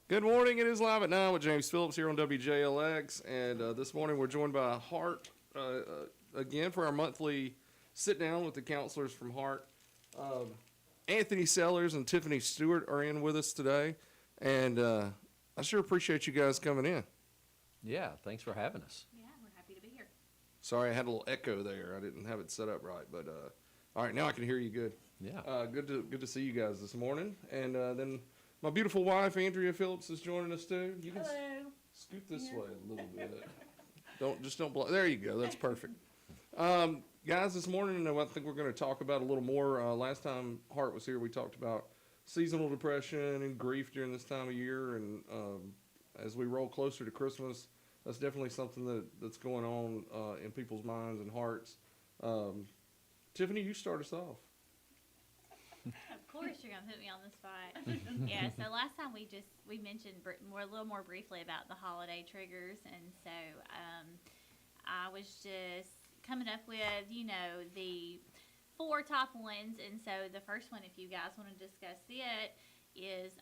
Good morning. It is Live at 9 with James Phillips here on WJLX. And this morning we're joined by HARTT again for our monthly sit down with the counselors from HARTT. Anthony Sellers and Tiffany Stewart are in with us today. And I sure appreciate you guys coming in. Yeah, thanks for having us. Yeah, we're happy to be here. Sorry, I had a little echo there. I didn't have it set up right. But all right, now I can hear you good. Yeah. Good to see you guys this morning. And then my beautiful wife, Andrea Phillips, is joining us too. You can Hello. scoot this way a little bit. Don't block. There you go. That's perfect. Guys, this morning I think we're going to talk about a little more. Last time HARTT was here, we talked about seasonal depression and grief during this time of year. And as we roll closer to Christmas, that's definitely something that's going on in people's minds and hearts. Tiffany, you start us off. Of course, you're gonna put me on the spot. Yeah. So last time we mentioned a little more briefly about the holiday triggers, and so I was just coming up with the four top ones, and so the first one, if you guys want to discuss it, is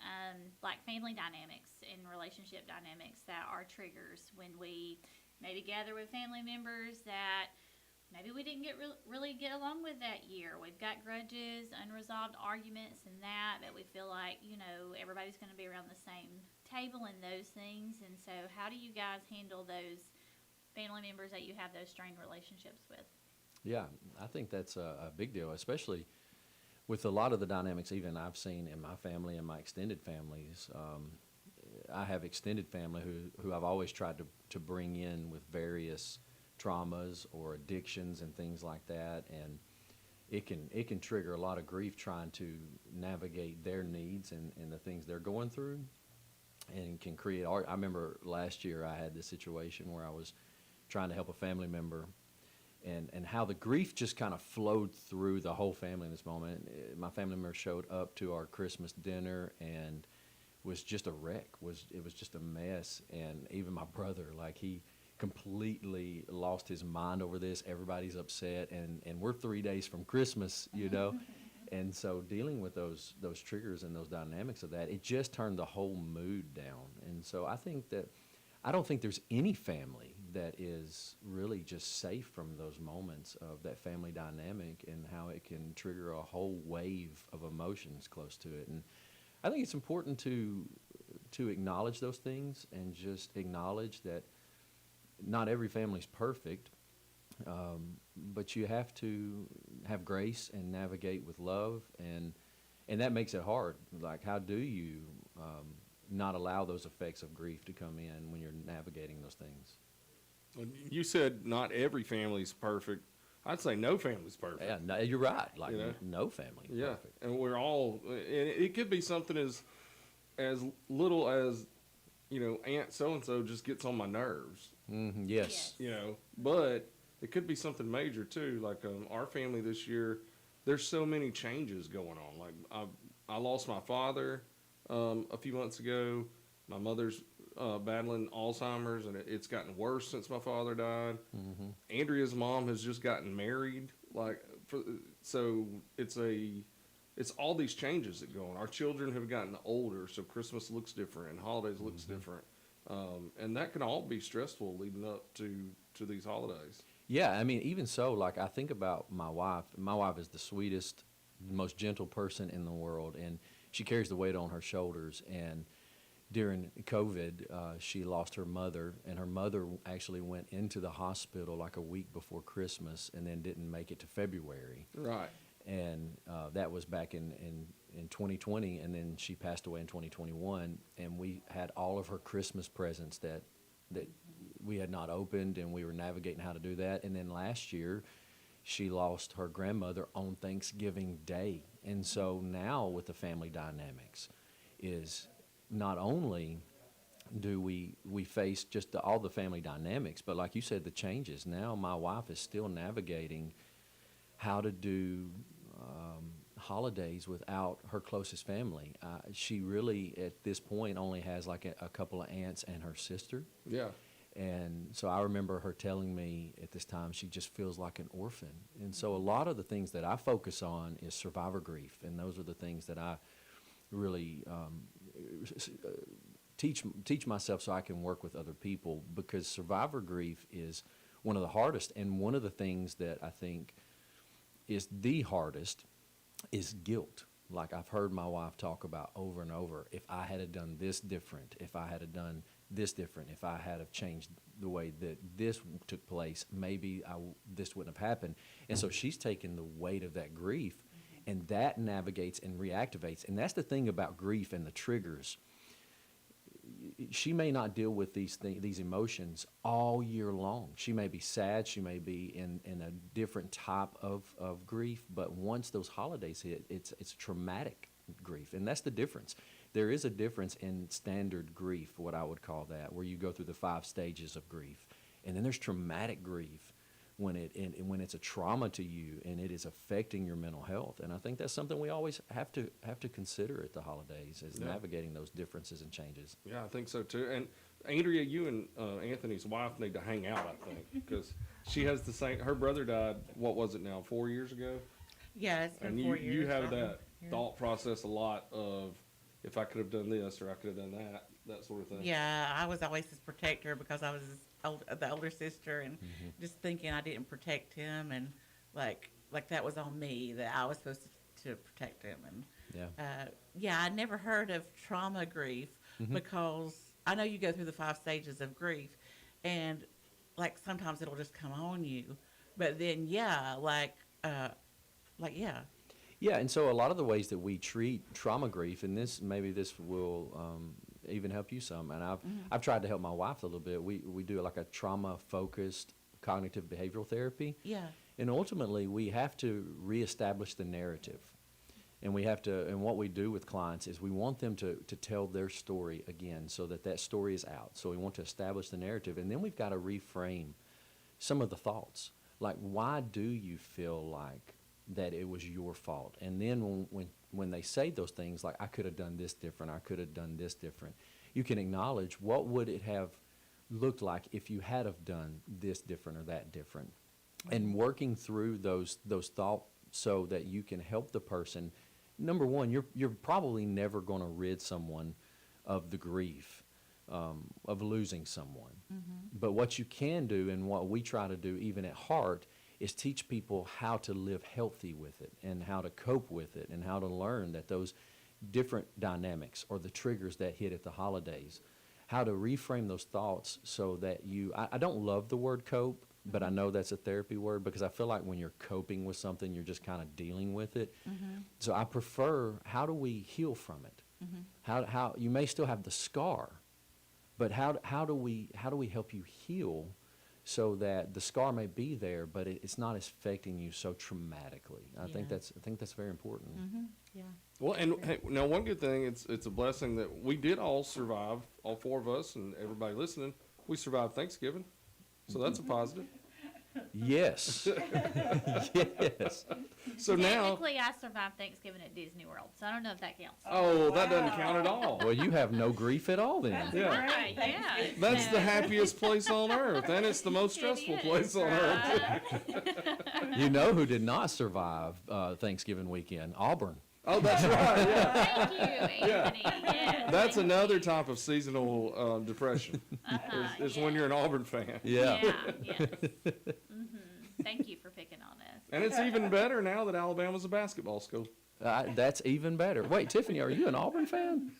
like family dynamics and relationship dynamics that are triggers when we maybe gather with family members that maybe we didn't really get along with that year. We've got grudges, unresolved arguments, and that we feel like everybody's going to be around the same table and those things. And so, how do you guys handle those family members that you have those strained relationships with? Yeah, I think that's a big deal, especially with a lot of the dynamics even I've seen in my family and my extended families. I have extended family who I've always tried to bring in with various traumas or addictions and things like that, and it can trigger a lot of grief trying to navigate their needs and the things they're going through, and can create art. I remember last year I had this situation where I was trying to help a family member, and how the grief just kind of flowed through the whole family in this moment. My family member showed up to our Christmas dinner and was just a wreck. It was just a mess, and even my brother, like, he completely lost his mind over this. Everybody's upset, and we're 3 days from Christmas, and so dealing with those triggers and those dynamics of that, it just turned the whole mood down. And so I don't think there's any family that is really just safe from those moments of that family dynamic and how it can trigger a whole wave of emotions close to it. And I think it's important to acknowledge those things and just acknowledge that not every family's perfect, but you have to have grace and navigate with love, and that makes it hard. Like, how do you not allow those effects of grief to come in when you're navigating those things? You said not every family's perfect. I'd say no family's perfect. Yeah, no, you're right. Like, no family is perfect. And we're all, and it could be something as little as, Aunt so-and-so just gets on my nerves. Mm-hmm, yes. But it could be something major too. Like our family this year, there's so many changes going on. Like I lost my father a few months ago. My mother's battling Alzheimer's, and it's gotten worse since my father died. Mm-hmm. Andrea's mom has just gotten married. So it's all these changes that go on. Our children have gotten older, so Christmas looks different and holidays looks different. And that can all be stressful leading up to these holidays. Yeah, I mean, even so, like, I think about my wife. My wife is the sweetest, most gentle person in the world, and she carries the weight on her shoulders. And during COVID, she lost her mother, and her mother actually went into the hospital like a week before Christmas and then didn't make it to February. Right. And that was back in 2020, and then she passed away in 2021, and we had all of her Christmas presents that we had not opened, and we were navigating how to do that. And then last year, she lost her grandmother on Thanksgiving Day. And so now with the family dynamics is not only do we face just all the family dynamics, but like you said, the changes. Now my wife is still navigating how to do holidays without her closest family. She really, at this point, only has like a couple of aunts and her sister. Yeah. And so I remember her telling me at this time she just feels like an orphan. And so a lot of the things that I focus on is survivor grief, and those are the things that I really teach myself so I can work with other people, because survivor grief is one of the hardest, and one of the things that I think is the hardest is guilt. Like I've heard my wife talk about over and over, if I had have done this different, if I had have done this different, if I had have changed the way that this took place, maybe this wouldn't have happened. And so she's taken the weight of that grief, and that navigates and reactivates. And that's the thing about grief and the triggers. She may not deal with these emotions all year long. She may be sad. She may be in a different type of grief. But once those holidays hit, it's traumatic grief. And that's the difference. There is a difference in standard grief, what I would call that, where you go through the 5 stages of grief. And then there's traumatic grief when it's a trauma to you and it is affecting your mental health. And I think that's something we always have to consider at the holidays, is navigating those differences and changes. Yeah, I think so too. And Andrea, you and Anthony's wife need to hang out, I think, because she has the same. Her brother died. What was it now? 4 years ago. Yeah, it's been And 4 years. you have that Yeah. thought process a lot of, if I could have done this or I could have done that sort of thing. Yeah, I was always his protector because I was the older sister, and just thinking I didn't protect him, and like that was on me, that I was supposed to protect him. And I never heard of trauma grief, because I know you go through the 5 stages of grief, and like sometimes it'll just come on you, but then yeah, And so a lot of the ways that we treat trauma grief, and this will even help you some, and I've tried to help my wife a little bit. We do like a trauma-focused cognitive behavioral therapy. Yeah. And ultimately, we have to reestablish the narrative. And what we do with clients is we want them to tell their story again, so that story is out. So we want to establish the narrative, and then we've got to reframe some of the thoughts. Like, why do you feel like that it was your fault? And then when they say those things like, I could have done this different, I could have done this different, you can acknowledge, what would it have looked like if you had have done this different or that different? And working through those thoughts so that you can help the person. Number one, you're probably never going to rid someone of the grief of losing someone. But what you can do, and what we try to do even at HARTT, is teach people how to live healthy with it, and how to cope with it, and how to learn that those different dynamics or the triggers that hit at the holidays, how to reframe those thoughts so that I don't love the word cope, but I know that's a therapy word, because I feel like when you're coping with something, you're just kind of dealing with it. So I prefer, how do we heal from it? How you may still have the scar, but how do we help you heal, so that the scar may be there, but it's not affecting you so traumatically. I think that's very important. Yeah. Well, and hey, now one good thing, it's a blessing that we did all survive, all 4 of us and everybody listening. We survived Thanksgiving, so that's a positive. Yes. Yes. So now, Technically, I survived Thanksgiving at Disney World, so I don't know if that counts. oh, that doesn't count at all. Well, you have no grief at all then. Yeah. Right, yeah. That's So- the happiest place on earth, and it's the most stressful It place is, on earth. right? You know who did not survive Thanksgiving weekend? Auburn. Oh, that's right. Yeah, Thank you, Anthony. Yes, that's thank another you. type of seasonal depression. Is when you're an Auburn fan. Yeah. Yes. Thank you for picking on us. And it's even better now that Alabama's a basketball school. That's even better. Wait, Tiffany, are you an Auburn fan?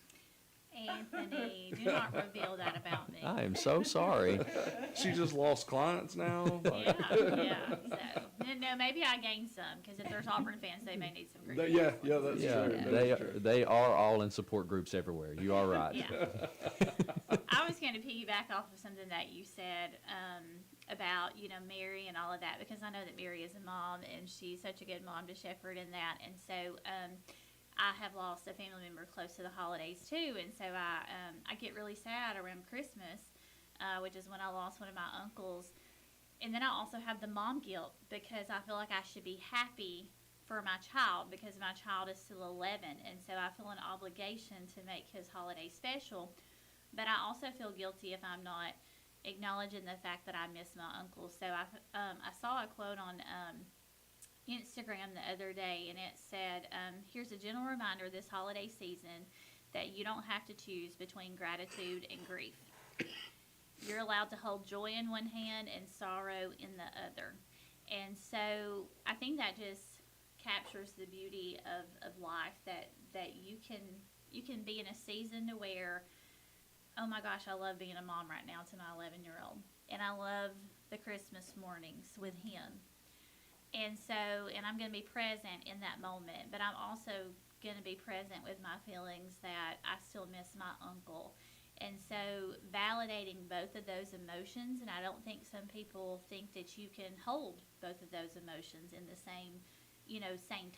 Anthony, do not reveal that about me. I am so sorry. She just lost clients now. Yeah. So, no, maybe I gained some, because if there's Auburn fans, they may need some grief. Yeah, that's Yeah, true. That's true. they are all in support groups everywhere. You are right. Yeah. I was going to piggyback off of something that you said about, Mary and all of that, because I know that Mary is a mom, and she's such a good mom to shepherd in that. And so I have lost a family member close to the holidays too, and so I get really sad around Christmas, which is when I lost one of my uncles. And then I also have the mom guilt, because I feel like I should be happy for my child, because my child is still 11, and so I feel an obligation to make his holiday special. But I also feel guilty if I'm not acknowledging the fact that I miss my uncle. So I saw a quote on Instagram the other day, and it said, here's a gentle reminder this holiday season that you don't have to choose between gratitude and grief. You're allowed to hold joy in one hand and sorrow in the other. And so I think that just captures the beauty of life, that you can be in a season to where, oh my gosh, I love being a mom right now to my 11-year-old. And I love the Christmas mornings with him. And I'm going to be present in that moment, but I'm also going to be present with my feelings that I still miss my uncle. And so validating both of those emotions, and I don't think some people think that you can hold both of those emotions in the same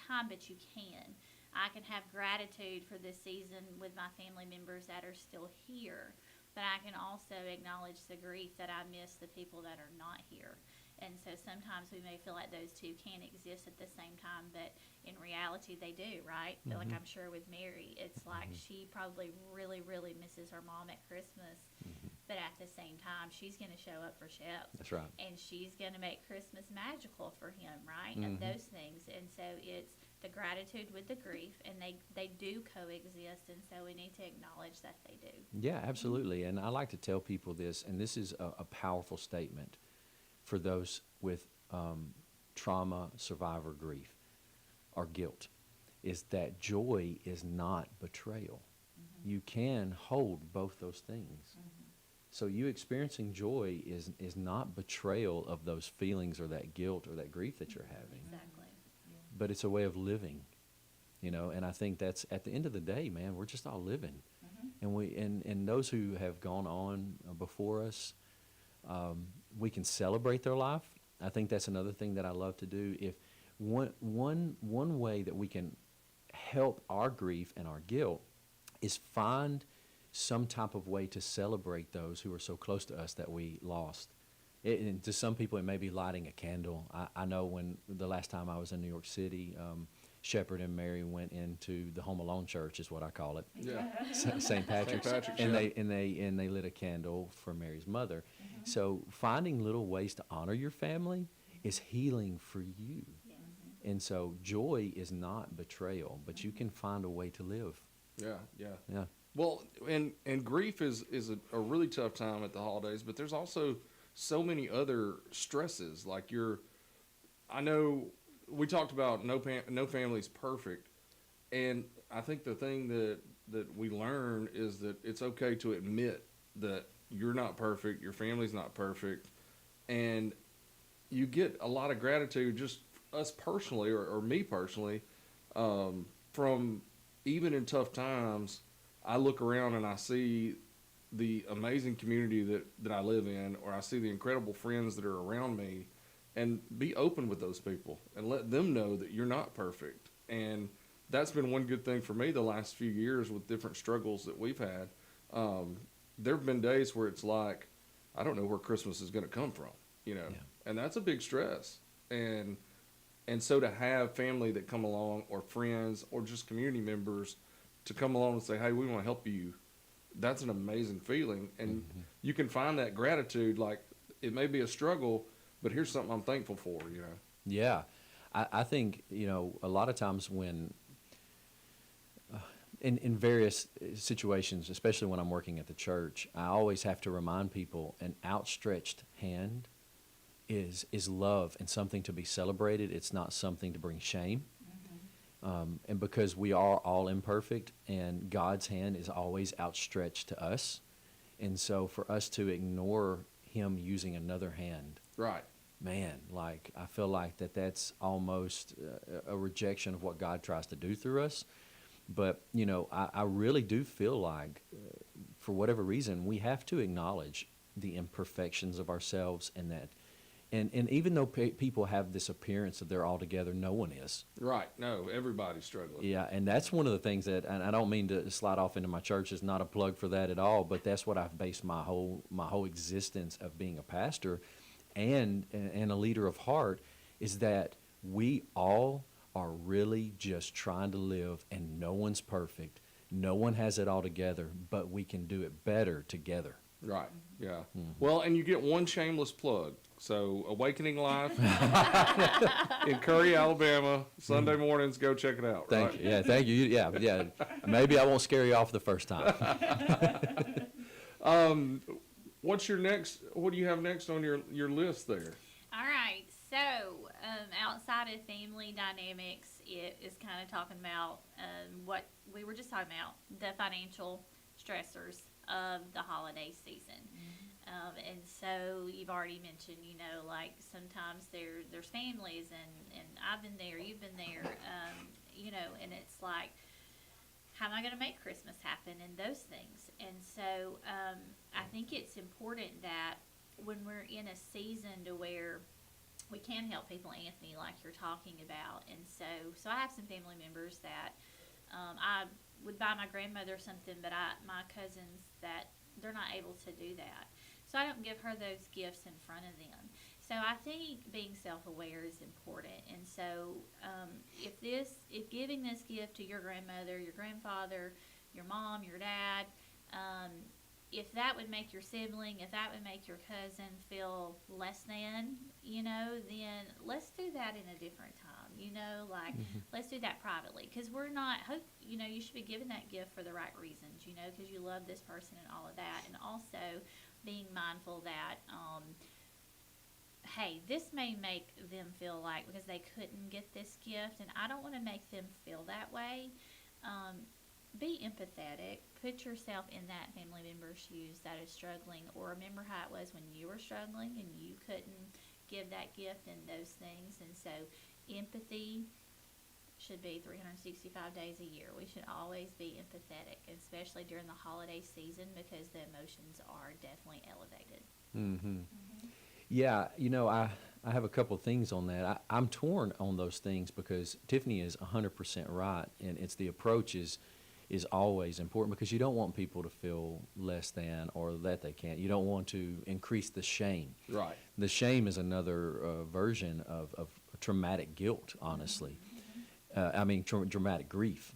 time, but you can. I can have gratitude for this season with my family members that are still here, but I can also acknowledge the grief that I miss the people that are not here. And so sometimes we may feel like those two can't exist at the same time, but in reality they do, right? Mm-hmm. Like I'm sure with Mary, it's like she probably really, really misses her mom at Christmas, but at the same time, she's going to show up for Shep. That's right. And she's going to make Christmas magical for him, right? And those things. And so it's the gratitude with the grief, and they do coexist, and so we need to acknowledge that they do. Yeah, absolutely. And I like to tell people this, and this is a powerful statement for those with trauma, survivor grief, or guilt, is that joy is not betrayal. You can hold both those things. So you experiencing joy is not betrayal of those feelings or that guilt or that grief that you're having. Exactly. But it's a way of living, and I think that's, at the end of the day, man, we're just all living. And those who have gone on before us, we can celebrate their life. I think that's another thing that I love to do. If one way that we can help our grief and our guilt is find some type of way to celebrate those who are so close to us that we lost. And to some people, it may be lighting a candle. I know when the last time I was in New York City, Shepherd and Mary went into the Home Alone Church, is what I call it. Yeah. St. Patrick's, Patrick's, and yeah. they lit a candle for Mary's mother. So finding little ways to honor your family is healing for you. Yes. And so joy is not betrayal, but you can find a way to live. Yeah, yeah. Yeah. Well, and grief is a really tough time at the holidays, but there's also so many other stresses. Like I know we talked about no family's perfect, and I think the thing that we learn is that it's okay to admit that you're not perfect, your family's not perfect, and you get a lot of gratitude, just us personally or me personally, from even in tough times. I look around and I see the amazing community that I live in, or I see the incredible friends that are around me, and be open with those people and let them know that you're not perfect. And that's been one good thing for me the last few years with different struggles that we've had. There have been days where it's like, I don't know where Christmas is going to come from, Yeah. and that's a big stress. And so to have family that come along, or friends, or just community members to come along and say, hey, we want to help you, that's an amazing feeling. And you can find that gratitude. Like, it may be a struggle, but here's something I'm thankful for, Yeah. I think, a lot of times when, in various situations, especially when I'm working at the church, I always have to remind people an outstretched hand is love and something to be celebrated. It's not something to bring shame. And because we are all imperfect, and God's hand is always outstretched to us. And so for us to ignore him using another hand, Right. man, like, I feel like that's almost a rejection of what God tries to do through us. But, I really do feel like, for whatever reason, we have to acknowledge the imperfections of ourselves, and that, and even though people have this appearance that they're all together, no one is. Right. No, everybody's struggling. Yeah, and that's one of the things that, and I don't mean to slide off into my church, it's not a plug for that at all, but that's what I've based my whole existence of being a pastor and a leader of HARTT, is that we all are really just trying to live, and no one's perfect. No one has it all together, but we can do it better together. Right. Yeah. Well, and you get one shameless plug. So Awakening Life in Curry, Alabama, Sunday mornings. Go check it out. Thank right? you. Yeah, thank you. Yeah, yeah. Maybe I won't scare you off the first time. What do you have next on your list there? All right. So, outside of family dynamics, it is kind of talking about what we were just talking about, the financial stressors of the holiday season. And so you've already mentioned, like sometimes there's families and I've been there, you've been there, and it's like, how am I going to make Christmas happen and those things. And so I think it's important that when we're in a season to where we can help people, Anthony, like you're talking about. And so I have some family members that I would buy my grandmother something, but my cousins, that they're not able to do that. So I don't give her those gifts in front of them. So I think being self-aware is important. And so if giving this gift to your grandmother, your grandfather, your mom, your dad, if that would make your sibling, if that would make your cousin feel less than, then let's do that in a different time, let's do that privately. Because we're not, you should be giving that gift for the right reasons, because you love this person and all of that. And also being mindful that, hey, this may make them feel like, because they couldn't get this gift, and I don't want to make them feel that way. Be empathetic. Put yourself in that family member's shoes that is struggling, or remember how it was when you were struggling and you couldn't give that gift and those things. And so empathy should be 365 days a year. We should always be empathetic, especially during the holiday season, because the emotions are definitely elevated. Mm-hmm. Yeah, I have a couple of things on that. I'm torn on those things because Tiffany is 100% right, and it's the approach is always important, because you don't want people to feel less than or that they can't. You don't want to increase the shame. Right. The shame is another version of traumatic guilt, honestly. Dramatic grief,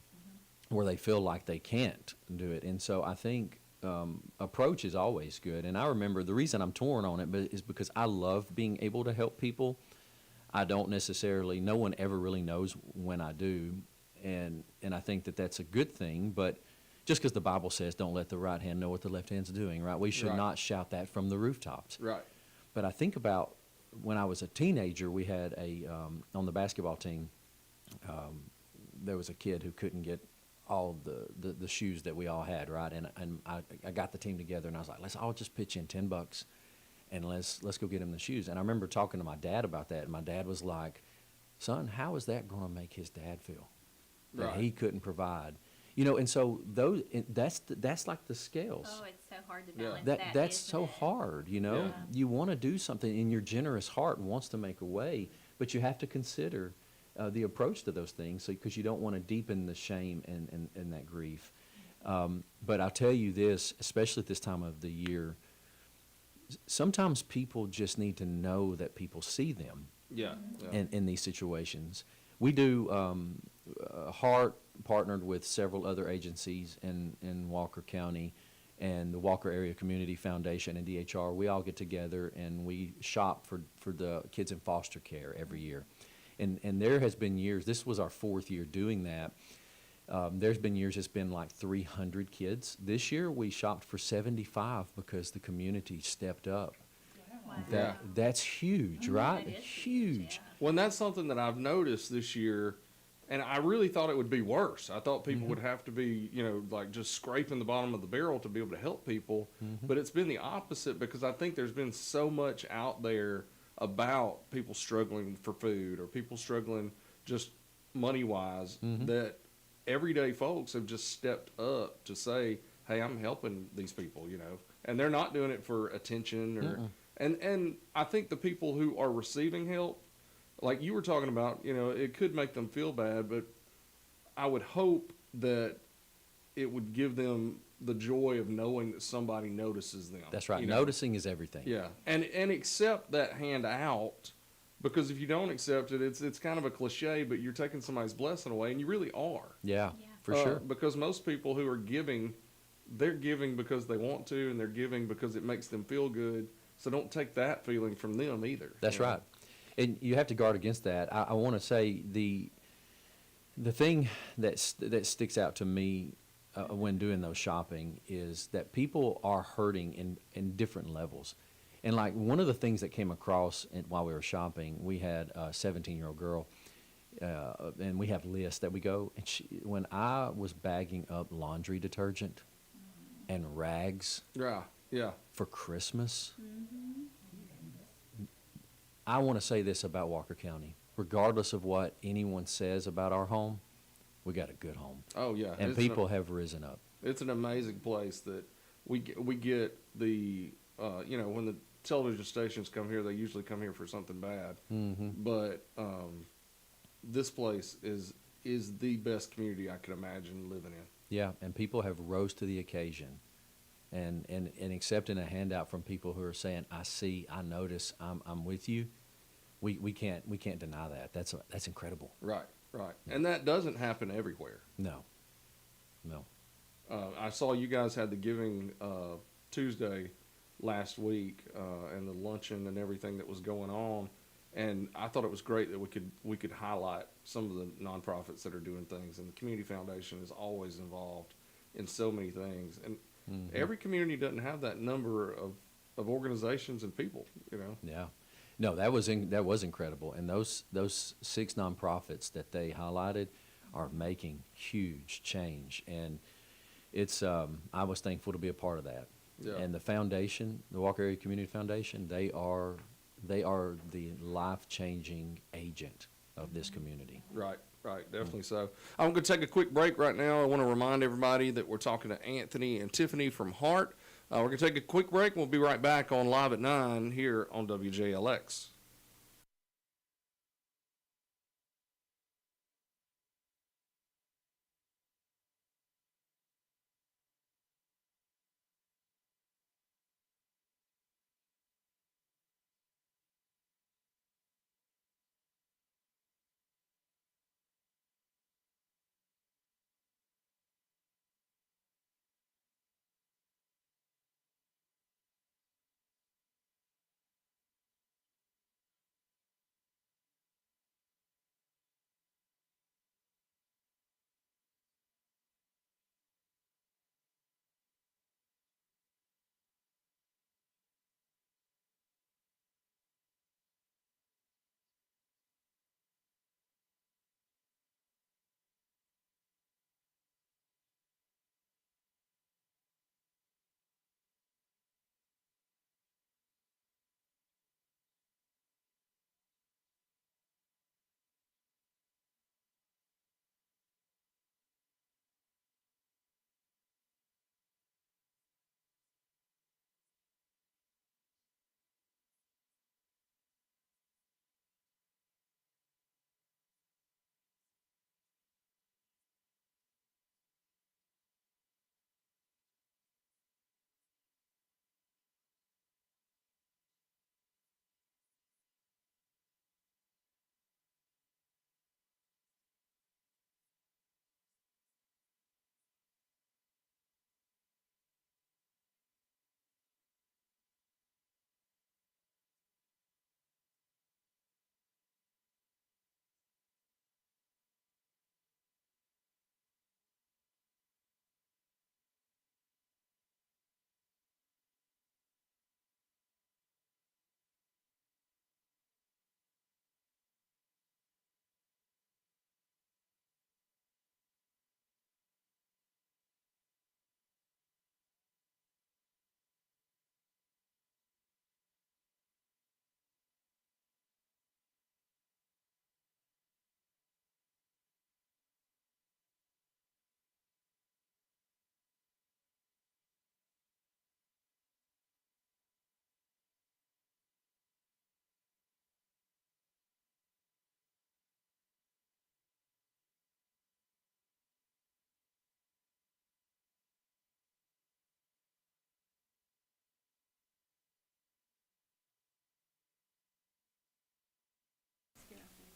where they feel like they can't do it. And so I think approach is always good. And I remember the reason I'm torn on it is because I love being able to help people. I don't necessarily, no one ever really knows when I do. And I think that that's a good thing, but just because the Bible says don't let the right hand know what the left hand's doing, right? We should not shout that from the rooftops. Right. But I think about when I was a teenager, we had on the basketball team, there was a kid who couldn't get all the shoes that we all had, right? And I got the team together, and I was like, let's all just pitch in $10 and let's go get him the shoes. And I remember talking to my dad about that, and my dad was like, son, how is that going to make his dad feel? That he couldn't provide, and so that's like the scales. Oh, it's so hard to balance That's so hard, Yeah. You want to do something, and your generous heart wants to make a way, but you have to consider the approach to those things, because you don't want to deepen the shame and that grief. But I'll tell you this, especially at this time of the year, sometimes people just need to know that people see them. Yeah. In these situations. We do, HARTT partnered with several other agencies in Walker County, and the Walker Area Community Foundation and DHR. We all get together and we shop for the kids in foster care every year. And there has been years, this was our 4th year doing that. There's been years it's been like 300 kids. This year we shopped for 75 because the community stepped up. Wow. That's huge, right? That is Huge. yeah. Well, and that's something that I've noticed this year, and I really thought it would be worse. I thought people would have to be, like just scraping the bottom of the barrel to be able to help people. But it's been the opposite, because I think there's been so much out there about people struggling for food or people struggling just money-wise that everyday folks have just stepped up to say, hey, I'm helping these people, and they're not doing it for attention or and I think the people who are receiving help, like you were talking about, it could make them feel bad, but I would hope that it would give them the joy of knowing that somebody notices them. That's right. Noticing is everything. Yeah, and accept that hand out, because if you don't accept it, it's kind of a cliche, but you're taking somebody's blessing away, and you really are. Yeah, Yeah. for sure. Because most people who are giving, they're giving because they want to, and they're giving because it makes them feel good. So don't take that feeling from them either. That's you know? right. And you have to guard against that. I want to say the thing that sticks out to me when doing those shopping is that people are hurting in different levels. And like one of the things that came across while we were shopping, we had a 17-year-old girl, and we have lists that we go. And when I was bagging up laundry detergent and rags Yeah. for Christmas, I want to say this about Walker County. Regardless of what anyone says about our home, we got a good home. Oh, yeah. And people have risen up. It's an amazing place that we get the, when the television stations come here, they usually come here for something bad. Mm-hmm. But this place is the best community I could imagine living in. Yeah, and people have rose to the occasion. And accepting a handout from people who are saying, I see, I notice, I'm with you. We can't deny that. That's incredible. Right. And that doesn't happen everywhere. No. I saw you guys had the Giving Tuesday last week and the luncheon and everything that was going on, and I thought it was great that we could highlight some of the nonprofits that are doing things. And the Community Foundation is always involved in so many things, and every community doesn't have that number of organizations and people. Yeah. No, that was incredible. And those 6 nonprofits that they highlighted are making huge change. And it's I was thankful to be a part of that. Yeah. And the foundation, the Walker Area Community Foundation, they are the life-changing agent of this community. Right, definitely so. I'm going to take a quick break right now. I want to remind everybody that we're talking to Anthony and Tiffany from HARTT. We're going to take a quick break. We'll be right back on Live at 9 here on WJLX.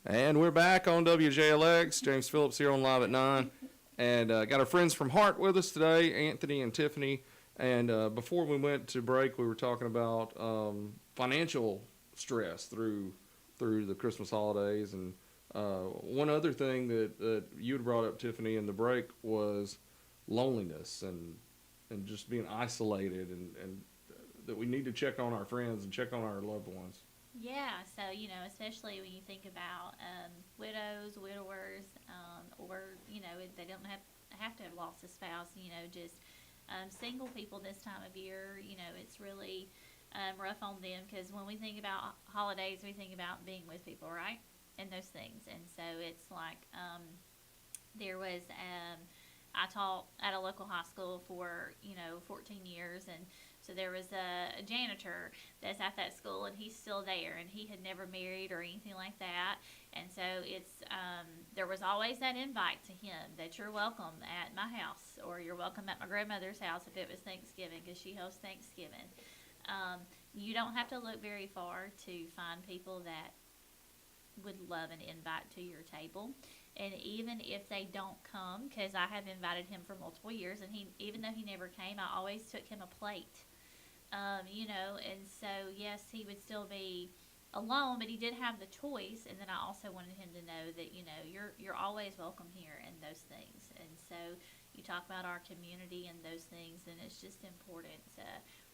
And we're back on WJLX. James Phillips here on Live at 9. And got our friends from HARTT with us today, Anthony and Tiffany. And before we went to break, we were talking about financial stress through the Christmas holidays. And one other thing that you had brought up, Tiffany, in the break was loneliness and just being isolated, and that we need to check on our friends and check on our loved ones. Yeah, so, especially when you think about widows, widowers, or, they don't have to have lost a spouse, just single people this time of year, it's really rough on them, because when we think about holidays, we think about being with people, right? And those things. And so it's like there was, I taught at a local high school for, 14 years, and so there was a janitor that's at that school, and he's still there, and he had never married or anything like that. And so it's there was always that invite to him that you're welcome at my house, or you're welcome at my grandmother's house if it was Thanksgiving, because she hosts Thanksgiving. You don't have to look very far to find people that would love an invite to your table. And even if they don't come, because I have invited him for multiple years, and even though he never came, I always took him a plate. And so yes, he would still be alone, but he did have the choice. And then I also wanted him to know that, you're always welcome here, and those things. And so you talk about our community and those things, and it's just important to,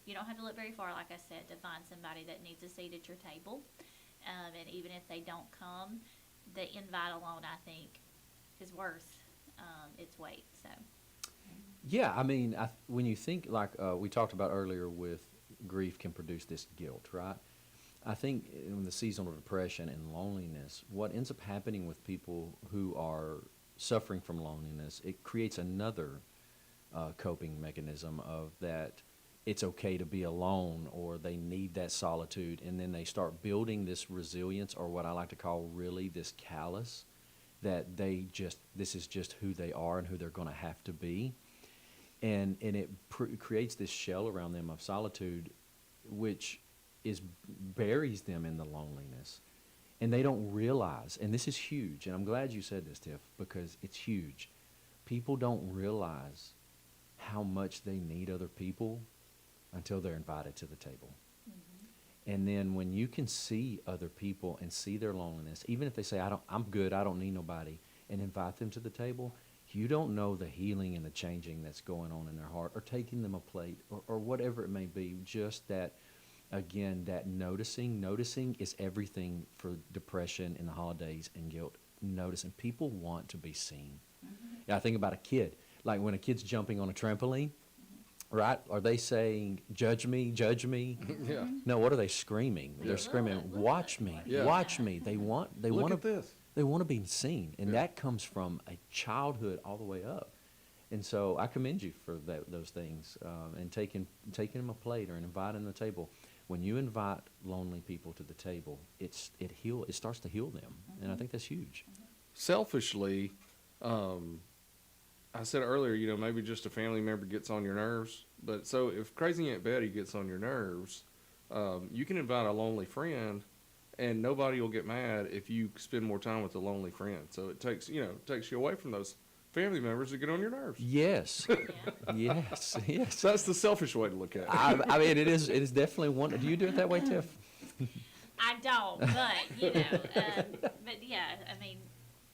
you don't have to look very far, like I said, to find somebody that needs a seat at your table. And even if they don't come, the invite alone, I think, is worth its weight. So. Yeah, I mean, when you think, like we talked about earlier, with grief can produce this guilt, right? I think in the seasonal depression and loneliness, what ends up happening with people who are suffering from loneliness, it creates another coping mechanism of that it's okay to be alone, or they need that solitude, and then they start building this resilience, or what I like to call really this callous, that this is just who they are and who they're going to have to be. And it creates this shell around them of solitude, which buries them in the loneliness. And they don't realize, and this is huge, and I'm glad you said this, Tiff, because it's huge. People don't realize how much they need other people until they're invited to the table. Mm-hmm. And then when you can see other people and see their loneliness, even if they say, I'm good, I don't need nobody, and invite them to the table, you don't know the healing and the changing that's going on in their heart, or taking them a plate, or whatever it may be. Just that, again, that noticing is everything for depression in the holidays and guilt. Noticing. People want to be seen. Mm-hmm. Yeah, I think about a kid. Like when a kid's jumping on a trampoline, right? Are they saying, judge me, judge me? Yeah. No, what are they screaming? They're screaming, watch me, Yeah. watch me. They want Look at this. They want to be seen, and that comes from a childhood all the way up. And so I commend you for those things, and taking them a plate or inviting them to the table. When you invite lonely people to the table, it starts to heal them, and I think that's huge. Selfishly, I said earlier, maybe just a family member gets on your nerves. But so if Crazy Aunt Betty gets on your nerves, you can invite a lonely friend, and nobody will get mad if you spend more time with a lonely friend. So it takes you away from those family members that get on your nerves. Yes. Yeah. yes. So that's the selfish way to look at it. I mean, it is definitely one. Do you do it that way, Tiff? I don't, but but yeah, I mean,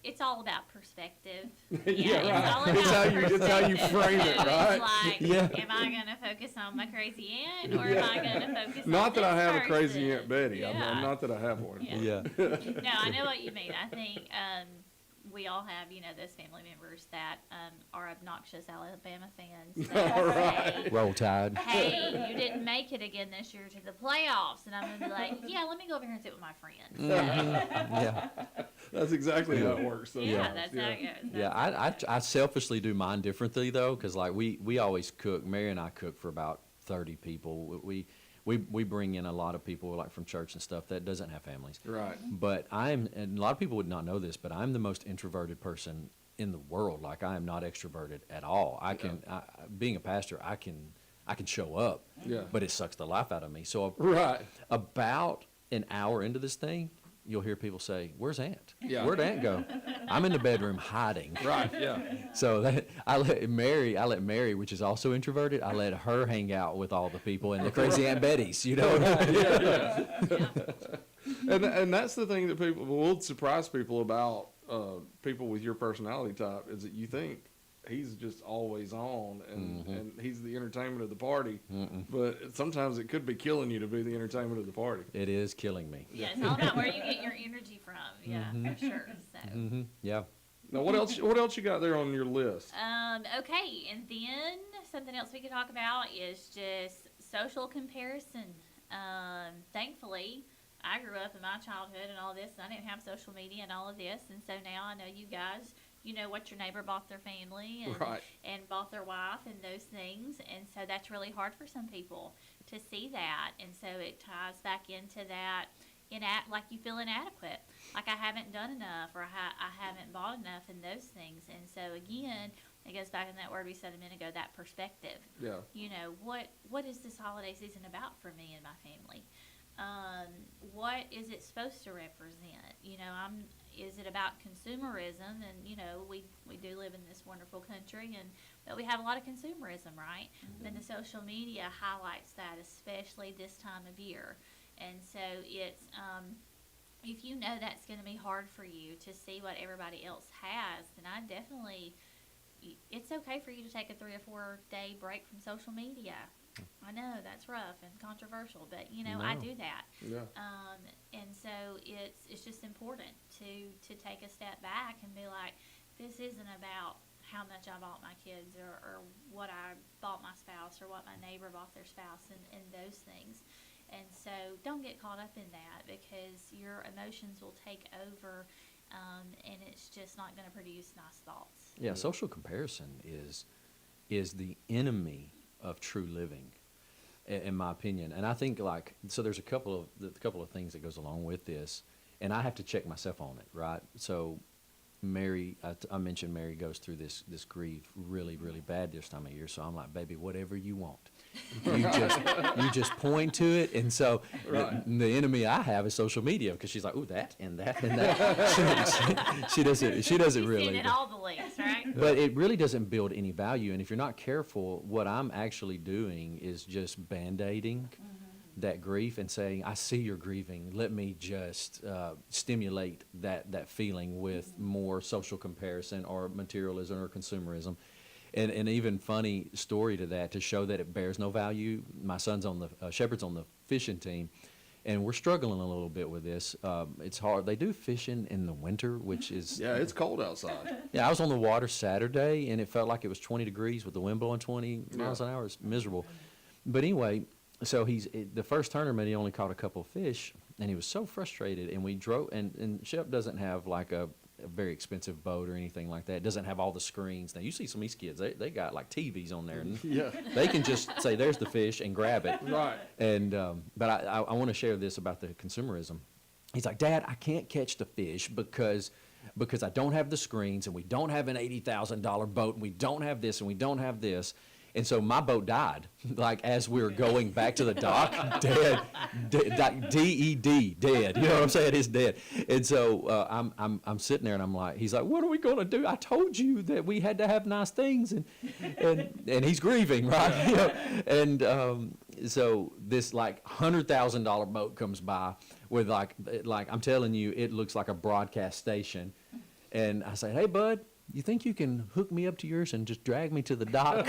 it's all about perspective. Yeah, right. It's all about It's how you perspective. frame it, right? It's like, am I going to focus on my crazy aunt, or am I going to focus on Not that I this have a Crazy person? Aunt Betty. Yeah. I'm not that I have one. Yeah. No, I know what you mean. I think we all have, those family members that are obnoxious Alabama fans. That say, Roll Tide. hey, you didn't make it again this year to the playoffs. And I'm going to be like, yeah, let me go over here and sit with my friends. Yeah. That's exactly how it works. Yeah, that's how it goes. Yeah, I selfishly do mine differently, though, because like we always cook. Mary and I cook for about 30 people. We bring in a lot of people like from church and stuff that doesn't have families. Right. But and a lot of people would not know this, but I'm the most introverted person in the world. Like I am not extroverted at all. Being a pastor, I can show up. Yeah. But it sucks the life out of me. So Right. about an hour into this thing, you'll hear people say, "Where's Aunt? Yeah. Where'd Aunt go?" I'm in the bedroom hiding. Right, yeah. So that I let Mary, which is also introverted, I let her hang out with all the people and the crazy Aunt Bettys, you know. And that's the thing that people will surprise people about people with your personality type is that you think he's just always on and he's the entertainment of the party. But sometimes it could be killing you to be the entertainment of the party. It is killing me. Yeah, it's all about where you get your energy from. Yeah, for sure. So. Yeah. Now, what else you got there on your list? Okay, and then something else we could talk about is just social comparison. Thankfully, I grew up in my childhood and all this, and I didn't have social media and all of this, and so now I know you guys, you know what your neighbor bought their family and, Right. and bought their wife and those things, and so that's really hard for some people to see that, and so it ties back into that, like you feel inadequate, like I haven't done enough or I haven't bought enough and those things, and so again, it goes back in that word we said a minute ago, that perspective. Yeah. You know, what is this holiday season about for me and my family? What is it supposed to represent? You know, is it about consumerism? And, you know, we do live in this wonderful country, but we have a lot of consumerism, right? And the social media highlights that, especially this time of year. And so it's, if you know that's going to be hard for you to see what everybody else has, then I definitely, it's okay for you to take a 3 or 4 day break from social media. I know that's rough and controversial, but you know, I No. do that. Yeah. And so it's just important to take a step back and be like, this isn't about how much I bought my kids or what I bought my spouse or what my neighbor bought their spouse and those things. And so don't get caught up in that because your emotions will take over, and it's just not going to produce nice thoughts. Yeah, social comparison is the enemy of true living, in my opinion. And I think so there's a couple of things that goes along with this, and I have to check myself on it, right? So Mary, I mentioned Mary goes through this grief really, really bad this time of year. So I'm like, baby, whatever you want. You just point to it. And so the enemy I have is social media because she's like, ooh, that and that and that. she doesn't She's really. sending all the links, right? But it really doesn't build any value. And if you're not careful, what I'm actually doing is just band-aiding that grief and saying, I see you're grieving. Let me just stimulate that feeling with more social comparison or materialism or consumerism. And even funny story to that, to show that it bears no value. My son's on the, Shepard's on the fishing team, and we're struggling a little bit with this. It's hard. They do fishing in the winter, which is... Yeah, it's cold outside. Yeah, I was on the water Saturday, and it felt like it was 20 degrees with the wind blowing 20 miles an hour. It's miserable. But anyway, so the first tournament, he only caught a couple of fish, and he was so frustrated. And we drove, and Shep doesn't have like a very expensive boat or anything like that. It doesn't have all the screens. Now, you see some of these kids, they got like TVs on there, and Yeah. they can just say, there's the fish, and grab it. Right. And but I want to share this about the consumerism. He's like, Dad, I can't catch the fish because I don't have the screens, and we don't have an $80,000 boat, and we don't have this, and we don't have this. And so my boat died, like as we were going back to the dock, dead, D-E-D, dead. You know what I'm saying? It's dead. And so I'm sitting there, and I'm like, he's like, what are we gonna do? I told you that we had to have nice things, and he's grieving, right? You know? And so this like $100,000 boat comes by with like I'm telling you, it looks like a broadcast station. And I say, hey, bud, you think you can hook me up to yours and just drag me to the dock?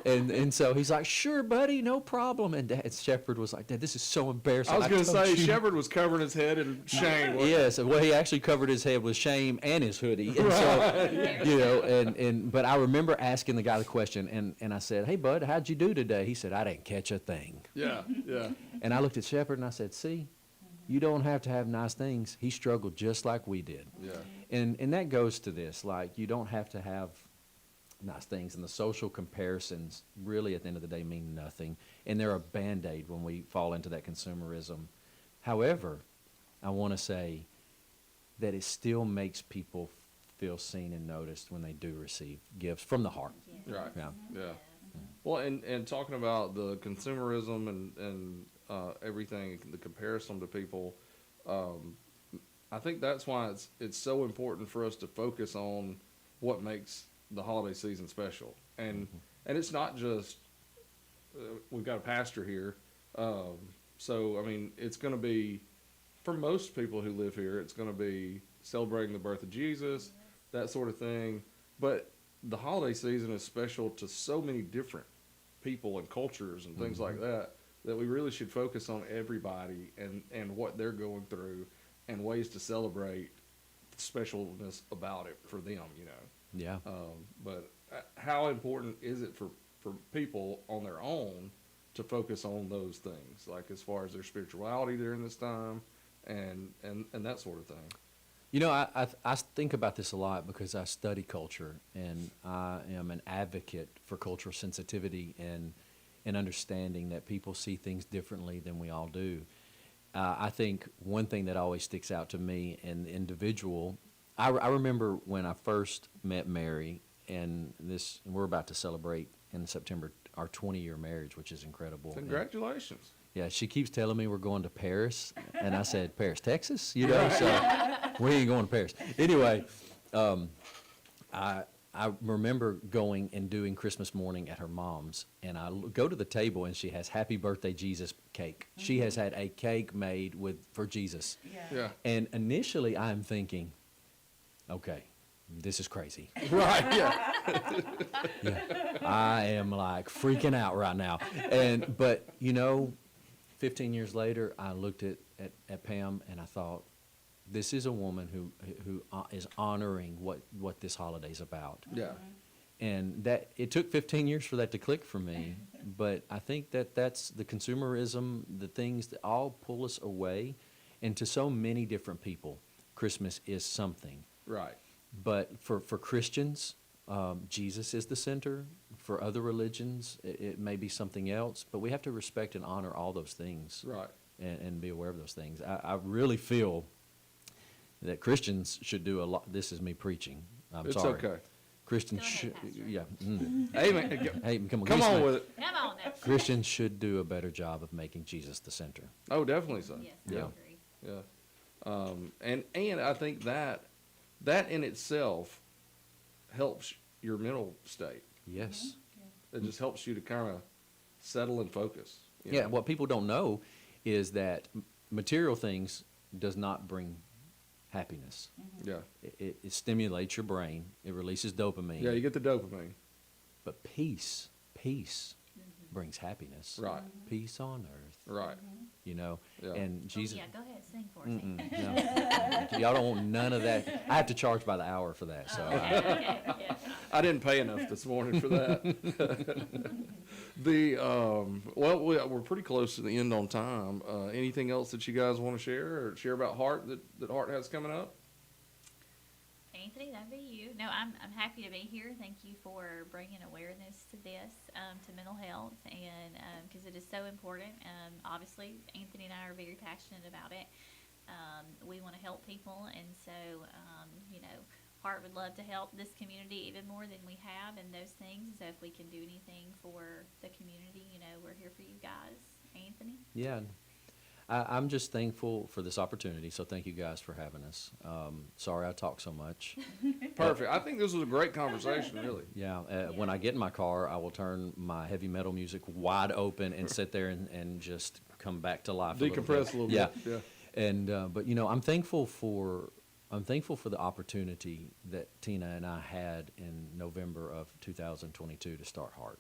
and so he's like, sure, buddy, no problem. And Dad, Shepard was like, Dad, this is so embarrassing. I was going to told say, you. Shepard was covering his head in shame. wasn't he? Yes, well, he actually covered his head with shame and his hoodie. And so, you know, but I remember asking the guy the question, and I said, hey, bud, how'd you do today? He said, I didn't catch a thing. Yeah, yeah. And I looked at Shepard, and I said, see, you don't have to have nice things. He struggled just like we did. Yeah. And that goes to this, like, you don't have to have nice things, and the social comparisons really at the end of the day mean nothing, and they're a Band-Aid when we fall into that consumerism. However, I want to say that it still makes people feel seen and noticed when they do receive gifts from the heart. Right. Yeah. Yeah. Well, and talking about the consumerism and everything, the comparison to people, I think that's why it's so important for us to focus on what makes the holiday season special. And it's not just we've got a pastor here, so I mean it's going to be for most people who live here, it's going to be celebrating the birth of Jesus, that sort of thing. But the holiday season is special to so many different people and cultures and things like that we really should focus on everybody and what they're going through and ways to celebrate the specialness about it for them, you know. Yeah. But how important is it for people on their own to focus on those things, like as far as their spirituality during this time and that sort of thing? You know, I think about this a lot because I study culture, and I am an advocate for cultural sensitivity and understanding that people see things differently than we all do. I think one thing that always sticks out to me in the individual, I remember when I first met Mary, and we're about to celebrate in September our 20-year marriage, which is incredible. Congratulations. Yeah, she keeps telling me we're going to Paris, and I said, Paris, Texas? You know, so we ain't going to Paris. Anyway, I remember going and doing Christmas morning at her mom's, and I go to the table, and she has Happy Birthday Jesus cake. She has had a cake made for Jesus. Yeah. And initially, I'm thinking, okay, this is crazy. Right, yeah. Yeah, I am like freaking out right now. But you know, 15 years later, I looked at Pam and I thought, this is a woman who is honoring what this holiday's about. Yeah. And that it took 15 years for that to click for me, but I think that's the consumerism, the things that all pull us away. And to so many different people, Christmas is something. Right. But for Christians, Jesus is the center. For other religions, it may be something else. But we have to respect and honor all those things. Right. And be aware of those things. I really feel that Christians should do a lot. This is me preaching. I'm sorry. It's okay. Christians Go ahead, should, Pastor. yeah. Hey, man, Hey, come on. come give us on my- with it. Come on now. Christians should do a better job of making Jesus the center. Oh, definitely so. Yes, Yeah. I agree. Yeah. And I think that in itself helps your mental state. Yes. It just helps you to kind of settle and focus. you Yeah, know? what people don't know is that material things does not bring happiness. Yeah. It stimulates your brain. It releases dopamine. Yeah, you get the dopamine. But peace brings happiness. Right. Peace on earth. Right. You know, Yeah. and Jesus. Oh, yeah, go ahead, sing for us. Mm-mm, no. Y'all don't want none of that. I have to charge by the hour for that. So Okay, yeah. I didn't pay enough this morning for that. We're pretty close to the end on time. Anything else that you guys want to share about HARTT that HARTT has coming up? Anthony, that'd be you. No, I'm happy to be here. Thank you for bringing awareness to this, to mental health, and because it is so important. Obviously, Anthony and I are very passionate about it. We want to help people, and so HARTT would love to help this community even more than we have, and those things. So if we can do anything for the community, we're here for you guys. Anthony. yeah, I'm just thankful for this opportunity. So thank you guys for having us. Sorry I talk so much. Perfect. I think this was a great conversation, really. Yeah, when I get in my car, I will turn my heavy metal music wide open and sit there and just come back to life. Decompress a little Yeah. bit. Yeah. And but I'm thankful for the opportunity that Tina and I had in November of 2022 to start HARTT,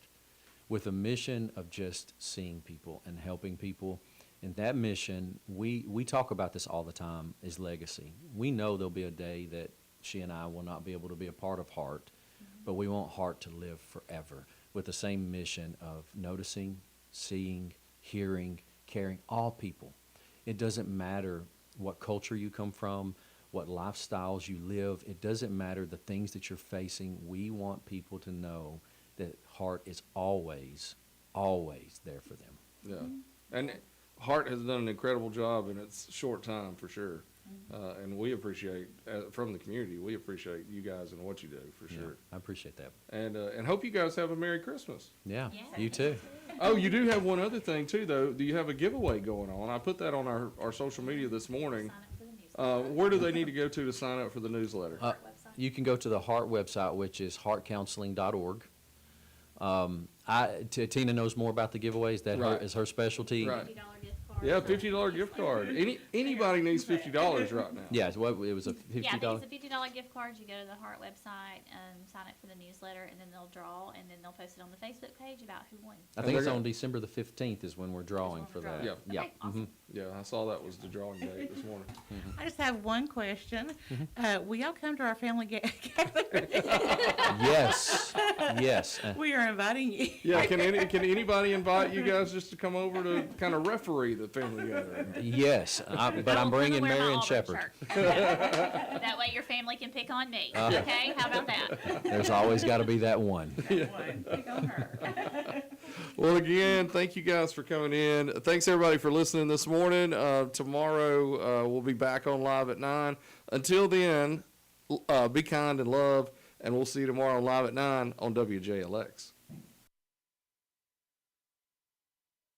with a mission of just seeing people and helping people. And that mission, we talk about this all the time, is legacy. We know there'll be a day that she and I will not be able to be a part of HARTT, but we want HARTT to live forever with the same mission of noticing, seeing, hearing, caring, all people. It doesn't matter what culture you come from, what lifestyles you live. It doesn't matter the things that you're facing. We want people to know that HARTT is always, always there for them. Yeah. And HARTT has done an incredible job in its short time, for sure. And we appreciate, from the community, we appreciate you guys and what you do, for Yeah, sure. I appreciate that. And hope you guys have a Merry Christmas. Yeah, Yeah. you too. Oh, you do have one other thing too, though. Do you have a giveaway going on? I put that on our social media this morning. Sign up for the newsletter. Where do they need to go to sign up for the newsletter? Uh, Website. You can go to the HARTT website, which is heartcounseling.org. Tina knows more about the giveaways. That Right. is her specialty. Right. $50 gift card. Yeah, for $50 gift card. Anybody needs $50 right now. Yeah, it was a $50. Yeah, I think it's a $50 gift card. You go to the HARTT website, sign up for the newsletter, and then they'll draw, and then they'll post it on the Facebook page about who won. I And think they're it's gonna- on December the 15th is when we're drawing for that. Yeah. Yeah. Okay, awesome. Yeah, I saw that was the drawing date this morning. I just have one question. Will y'all come to our family gathering? Yes, yes. We are inviting you. Yeah, can anybody invite you guys just to come over to kind of referee the family gathering? Yes, but I I'm will plan bringing to wear my Marion Auburn Shepherd. shirt. That way your family can pick on me, okay? How about that? There's always got to be that one. One. Pick on her. Well, again, thank you guys for coming in. Thanks everybody for listening this morning. Tomorrow we'll be back on live at 9. Until then, be kind and love, and we'll see you tomorrow live at 9 on WJLX.